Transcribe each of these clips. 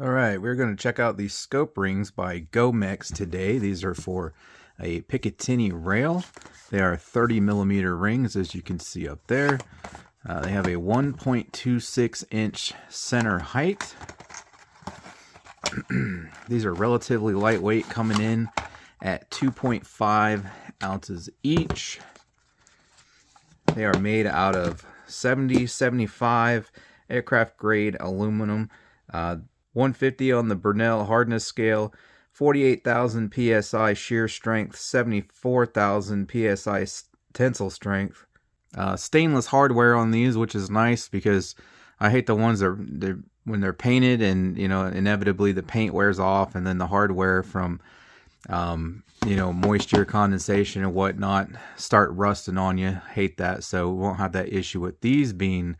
Alright, we're going to check out these scope rings by GOMEXUS today. These are for a Picatinny rail. They are 30mm rings, as you can see up there. They have a 1.26 inch center height. These are relatively lightweight, coming in at 2.5 ounces each. They are made out of 70-75 aircraft grade aluminum. 150 on the Bernal hardness scale, 48,000 psi shear strength, 74,000 psi tensile strength. Stainless hardware on these, which is nice because I hate the ones that when they're painted and inevitably the paint wears off, and then the hardware from moisture, condensation, and whatnot start rusting on you. Hate that, so we won't have that issue with these being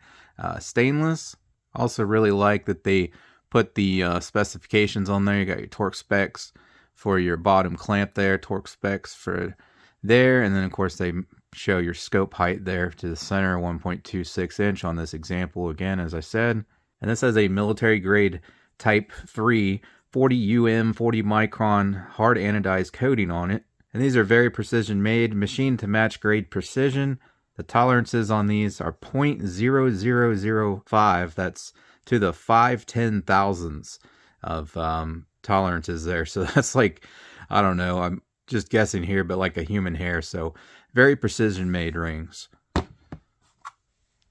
stainless. Also really like that they put the specifications on there. You got your torque specs for your bottom clamp there, torque specs for there, and then of course they show your scope height there to the center, 1.26 inch on this example again, as I said. And this has a military grade type 3 40 40 micron hard anodized coating on it. And these are very precision made, machined to match grade precision. The tolerances on these are 0.0005. That's to the 5/10,000ths of tolerances there. So that's like, I don't know, I'm just guessing here, but like a human hair. So very precision made rings.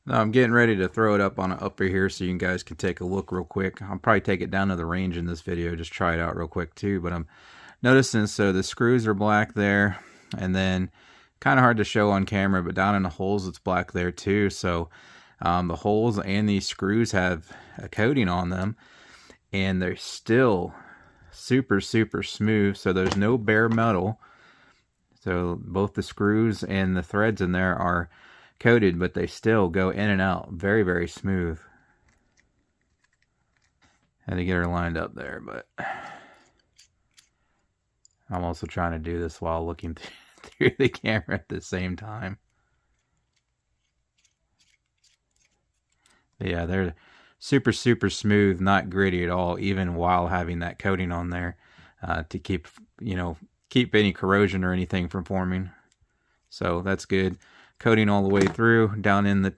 Now I'm getting ready to throw it up on an upper here so you guys can take a look real quick. I'll probably take it down to the range in this video, just try it out real quick too. But I'm noticing, so the screws are black there, and then kind of hard to show on camera, but down in the holes it's black there too. So the holes and these screws have a coating on them, and they're still super smooth. So there's no bare metal. So both the screws and the threads in there are coated, but they still go in and out very smooth. Had to get her lined up there, but I'm also trying to do this while looking through the camera at the same time. But yeah, they're super smooth, not gritty at all, even while having that coating on there to keep any corrosion or anything from forming. So that's good. Coating all the way through, down in the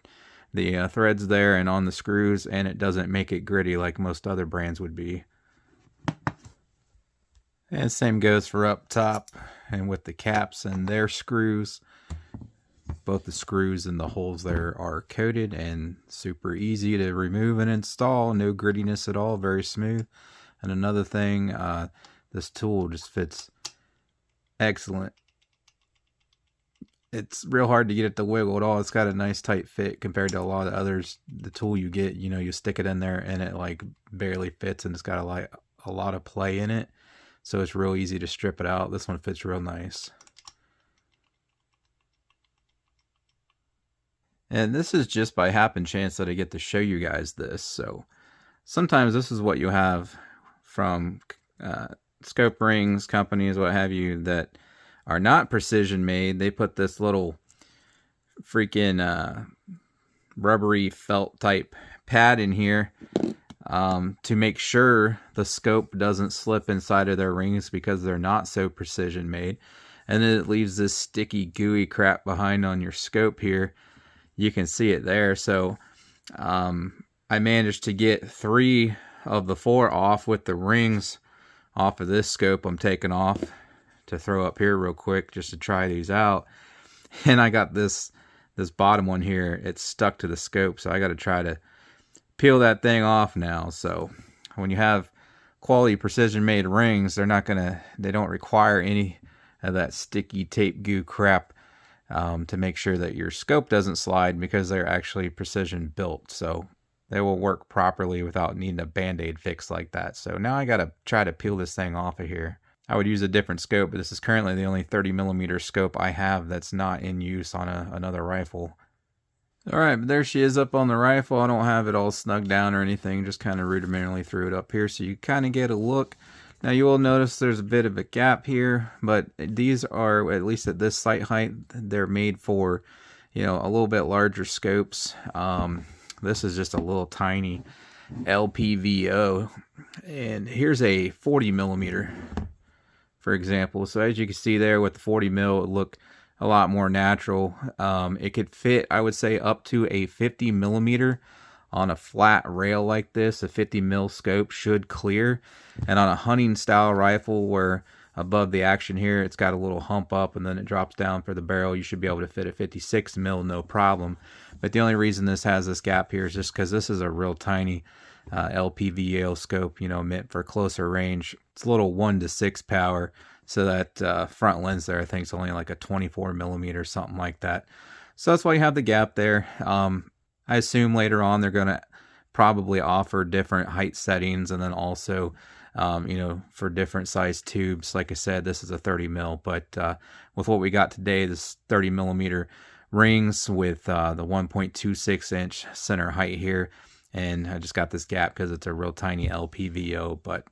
threads there and on the screws, and it doesn't make it gritty like most other brands would be. And same goes for up top and with the caps and their screws. Both the screws and the holes there are coated and super easy to remove and install. No grittiness at all, very smooth. And another thing, this tool just fits excellent. It's real hard to get it to wiggle at all. It's got a nice tight fit compared to a lot of others. The tool you get, you stick it in there and it like barely fits, and it's got a lot of play in it. So it's real easy to strip it out. This one fits real nice. And this is just by happen chance that I get to show you guys this. So sometimes this is what you have from scope rings companies, what have you, that are not precision made. They put this little freaking rubbery felt type pad in here to make sure the scope doesn't slip inside of their rings, because they're not so precision made. And then it leaves this sticky gooey crap behind on your scope here. You can see it there. So I managed to get 3 of the 4 off with the rings off of this scope I'm taking off to throw up here real quick just to try these out. And I got this bottom one here, it's stuck to the scope, so I got to try to peel that thing off now. So when you have quality precision made rings, they don't require any of that sticky tape goo crap to make sure that your scope doesn't slide, because they're actually precision built. So they will work properly without needing a band-aid fix like that. So now I got to try to peel this thing off of here. I would use a different scope, but this is currently the only 30mm scope I have that's not in use on another rifle. Alright, but there she is up on the rifle. I don't have it all snug down or anything, just kind of rudimentarily threw it up here so you kind of get a look. Now you will notice there's a bit of a gap here, but these are, at least at this sight height, they're made for, a little bit larger scopes. This is just a little tiny LPVO, And here's a 40 millimeter, for example. So as you can see there with the 40 mil, it look a lot more natural. It could fit, I would say, up to a 50 millimeter on a flat rail like this. A 50 mil scope should clear. And on a hunting style rifle where above the action here, it's got a little hump up and then it drops down for the barrel, you should be able to fit a 56 mil, no problem. But the only reason this has this gap here is just because this is a real tiny LPVO scope, you know, meant for closer range. It's a little 1:6 power, so that front lens there I think is only like a 24 millimeter, something like that. So that's why you have the gap there. I assume later on they're going to probably offer different height settings, and then also you know, for different size tubes. Like I said, this is a 30 mil, but with what we got today, this 30 millimeter rings with the 1.26 inch center height here. And I just got this gap because it's a real tiny LPVO, but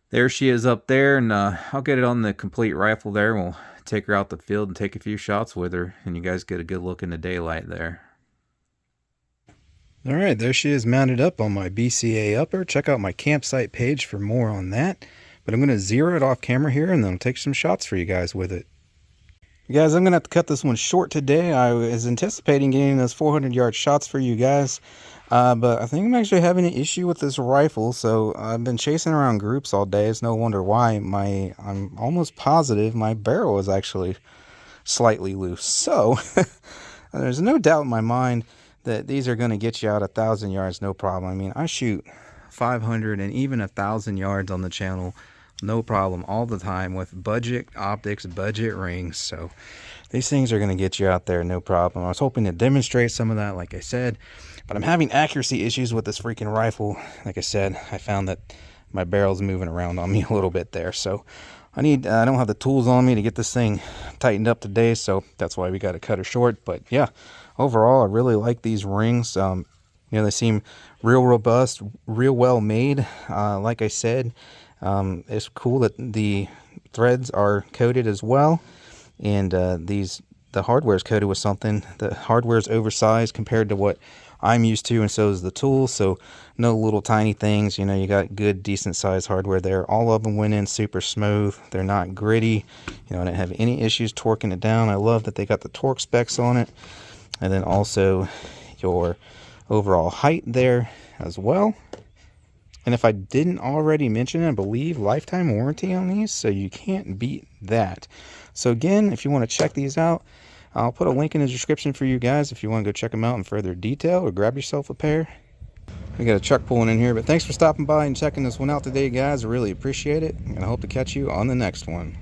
there she is up there, and I'll get it on the complete rifle there. We'll take her out the field and take a few shots with her, and you guys get a good look in the daylight there. All right, there she is mounted up on my BCA upper. Check out my campsite page for more on that. But I'm going to zero it off camera here, and then I'll take some shots for you guys with it. You guys, I'm going to have to cut this one short today. I was anticipating getting those 400-yard shots for you guys. But I think I'm actually having an issue with this rifle, so I've been chasing around groups all day. It's no wonder why. I'm almost positive my barrel is actually slightly loose. So there's no doubt in my mind that these are going to get you out 1,000 yards, no problem. I mean, I shoot 500 and even 1,000 yards on the channel, no problem, all the time with budget optics, budget rings. So these things are going to get you out there, no problem. I was hoping to demonstrate some of that, like I said. But I'm having accuracy issues with this freaking rifle. Like I said, I found that my barrel's moving around on me a little bit there. So I don't have the tools on me to get this thing tightened up today. So that's why we got to cut her short. But yeah, overall, I really like these rings. You know, they seem real robust, real well made. Like I said, it's cool that the threads are coated as well. And the hardware is coated with something. The hardware is oversized compared to what I'm used to, and so is the tool. So no little tiny things, you know, you got good decent sized hardware there. All of them went in super smooth. They're not gritty, you know. I didn't have any issues torquing it down. I love that they got the torque specs on it, and then also your overall height there as well. And if I didn't already mention it, I believe lifetime warranty on these, so you can't beat that. So again, if you want to check these out, I'll put a link in the description for you guys if you want to go check them out in further detail, or grab yourself a pair. We got a truck pulling in here, but thanks for stopping by and checking this one out today, guys. I really appreciate it, and I hope to catch you on the next one.